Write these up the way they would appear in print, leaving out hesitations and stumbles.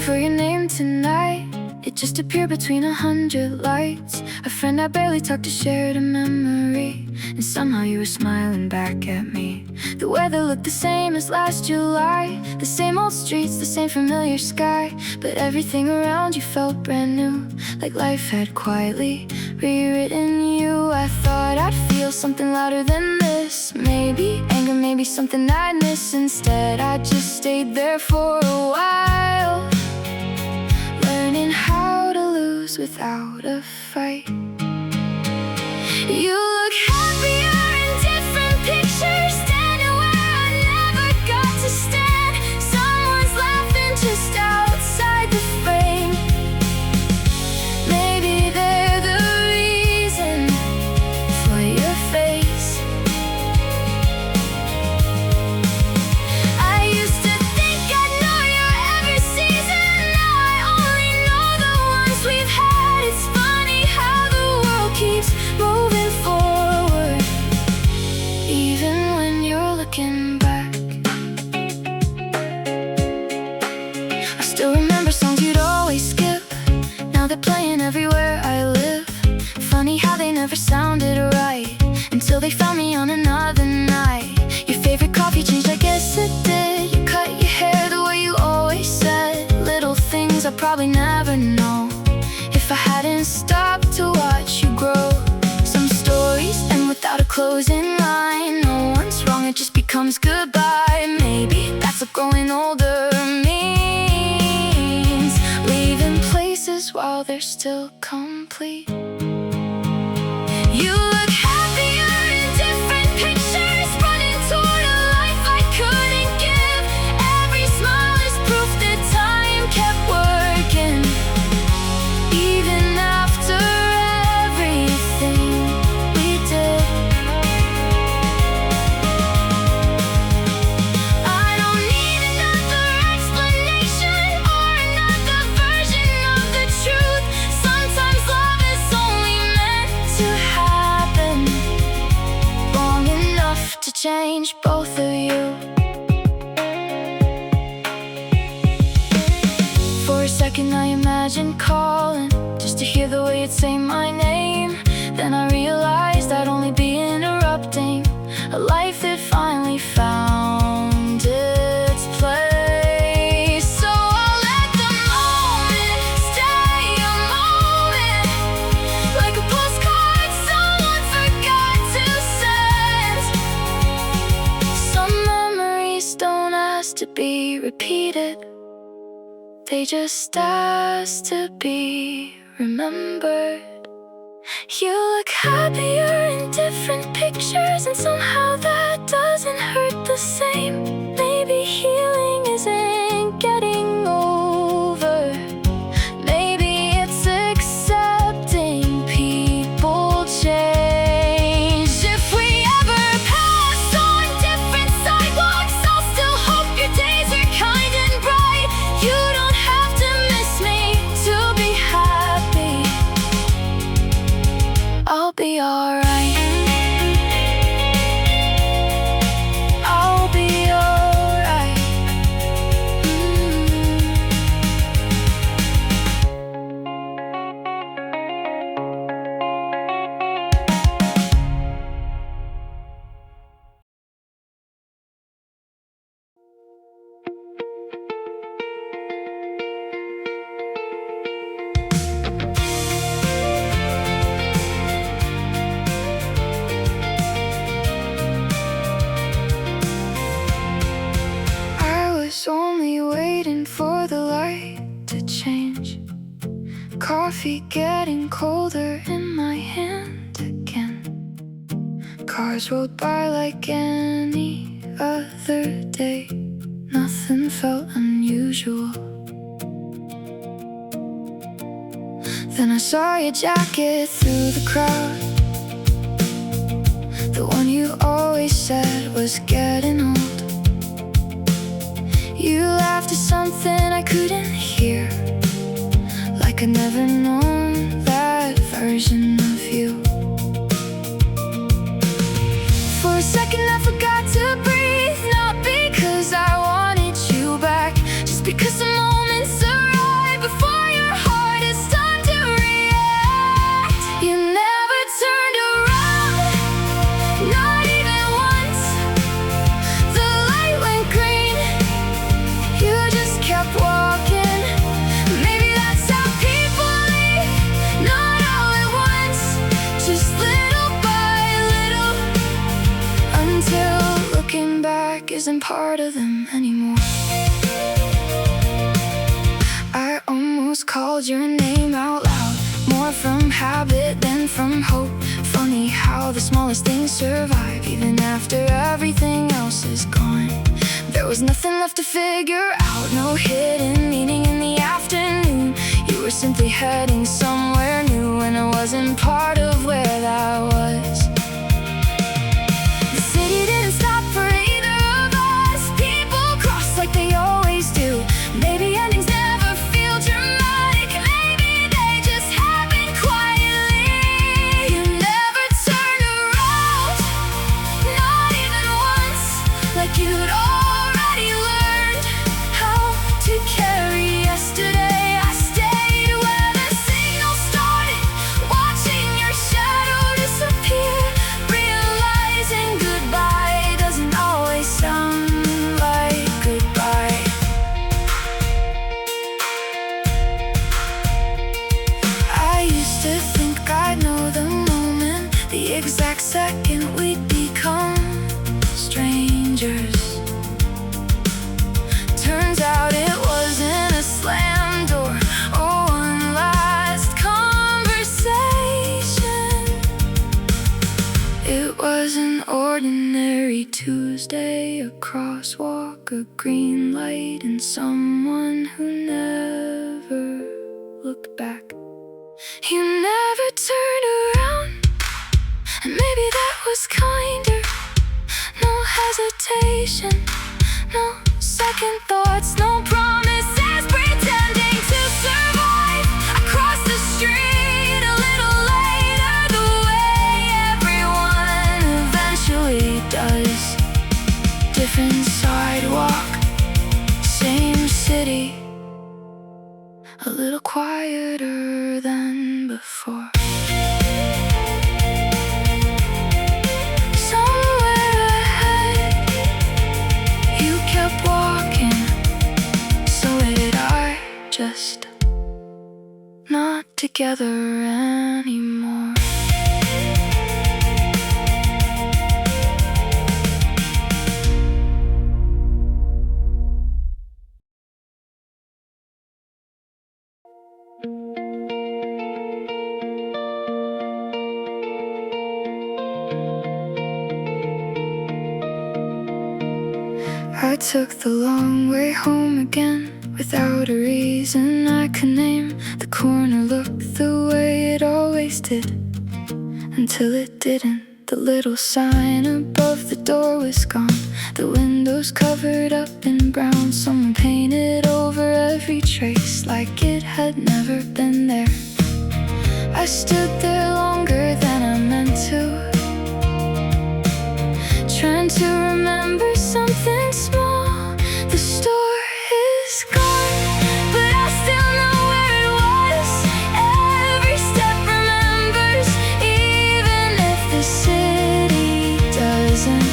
for your name tonight. It just appeared between 100 lights. A friend I barely talked to shared a memory, and somehow you were smiling back at me. The weather looked the same as last July, the same old streets, the same familiar sky, but everything around you felt brand new, like life had quietly rewritten you. I thought I'd feel something louder than this, maybe anger, maybe something I'd miss. Instead I just stayed there for a while, learning how to lose without a fight. You look happier in different pictures, standing where I never got to stand. Someone's laughing just outside the frame. Maybe they're the reason for your face. I used to think I'd know your every season. Now I only know the ones we've had. It's funny how the world keeps moving forward, even when you're looking back. I still remember songs you'd always skip. Now they're playing everywhere I live. Funny how they never sounded right until they found me on another night. Your favorite coffee changed, I guess it did. You cut your hair the way you always said. Little things I probably never know if I hadn't stopped to watch you grow. Some stories end without a closing line. No one's wrong, it just becomes goodbye. Maybe that's what growing older means, leaving places while they're still complete. You look happier in different pictures, running toward a life I couldn't give. Every smile is proof that time kept working, even after everything we did. I don't need another explanation or another version of the truth. Sometimes love is only meant to happen, long enough to change both of you. For a second I imagined calling, just to hear the way you'd say my name. Then I realized I'd only be interrupting a life that finally found its place. So I'll let the moment stay a moment, like a postcard someone forgot to send. Some memories don't ask to be repeated, they just ask to be remembered. You look happier in different pictures, and somehow that doesn't hurt the same. Maybe healing isn't getting over. Maybe it's accepting people change. If we ever pass on different sidewalks, I'll still hope your days are kind and bright. You don't have to miss me to be happy. I'll be alright. I'll be alright. I was only waiting for the light to change. Coffee getting colder in my hand again. Cars rolled by like any other day. Nothing felt unusual. Then I saw your jacket through the crowd, the one you always said was getting old. You laughed at something I couldn't hear, like I'd never known that version of you. For a second I forgot to breathe, not because I wanted you back, just because the moment surrounded isn't part of them anymore. I almost called your name out loud, more from habit than from hope. Funny how the smallest things survive, even after everything else is gone. There was nothing left to figure out, no hidden meaning in the afternoon. You were simply heading somewhere new, and I wasn't part of where that was. The city didn't stop for either of us. People cross like they always do. Maybe endings never feel dramatic, maybe they just happen quietly. You never turned around, not even once, like you'd already learned how to carry yesterday. I stayed where the signal started, watching your shadow disappear, realizing goodbye doesn't always sound like goodbye. I used to think I'd know the moment, the exact second we'd become strangers. Turns out it wasn't a slam door or one last conversation. It was an ordinary Tuesday, a crosswalk, a green light, and someone who never looked back. You never turned around, and maybe that was kinder. No hesitation, no second thoughts, no promises, pretending to survive. I crossed the street a little later, the way everyone eventually does. Different sidewalk, same city, a little quieter than before. Somewhere ahead, you kept walking, so did I, just not together anymore. I took the long way home again, without a reason I could name. The corner looked the way it always did, until it didn't. The little sign above the door was gone, the windows covered up in brown. Someone painted over every trace, like it had never been there. I stood there longer than I meant to, trying to remember something small. The store is gone, but I still know where it was. Every step remembers, even if the city doesn't.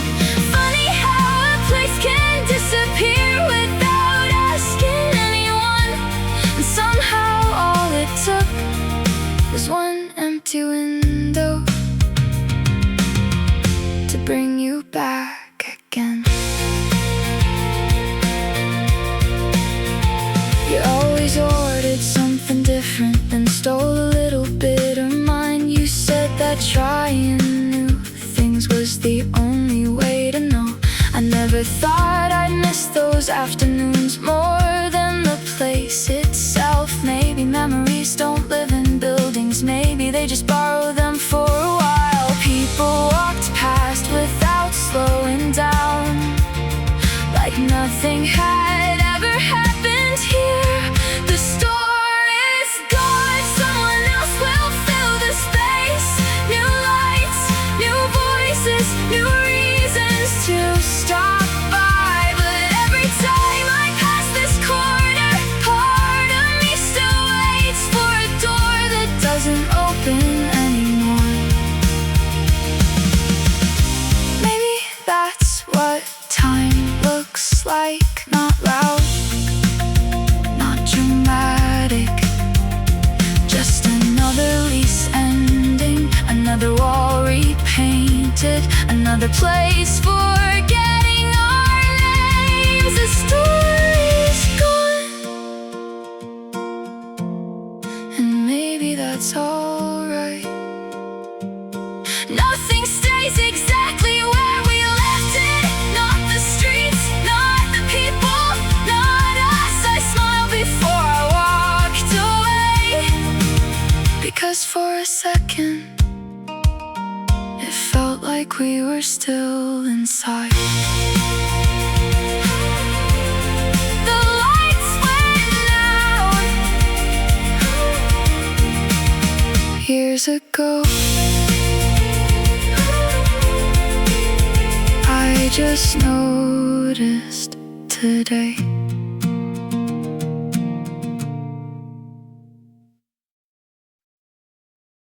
Funny how a place can disappear without asking anyone, and somehow all it took was one empty window to bring you back again. You always ordered something different, then stole a little bit of mine. You said that trying new things was the only way to know. I never thought I'd miss those afternoons more than the place itself. Maybe memories don't live in buildings, maybe they just borrow them for a while. People walked past without slowing down, like nothing had ever happened here. The store is gone, someone else will fill the space. New lights, new voices, new reasons to stop by. But every time I pass this corner, part of me still waits for a door that doesn't open anymore. Maybe that's what time looks like. Not loud, not dramatic, just another lease ending, another wall repainted, another place forgetting our the story's gone, and maybe that's alright. Nothing stays exactly where we left it. Not the streets, not the people, not us. I smiled before I walked away, because for a second it felt like we were still inside. The lights went out years ago. I just noticed today.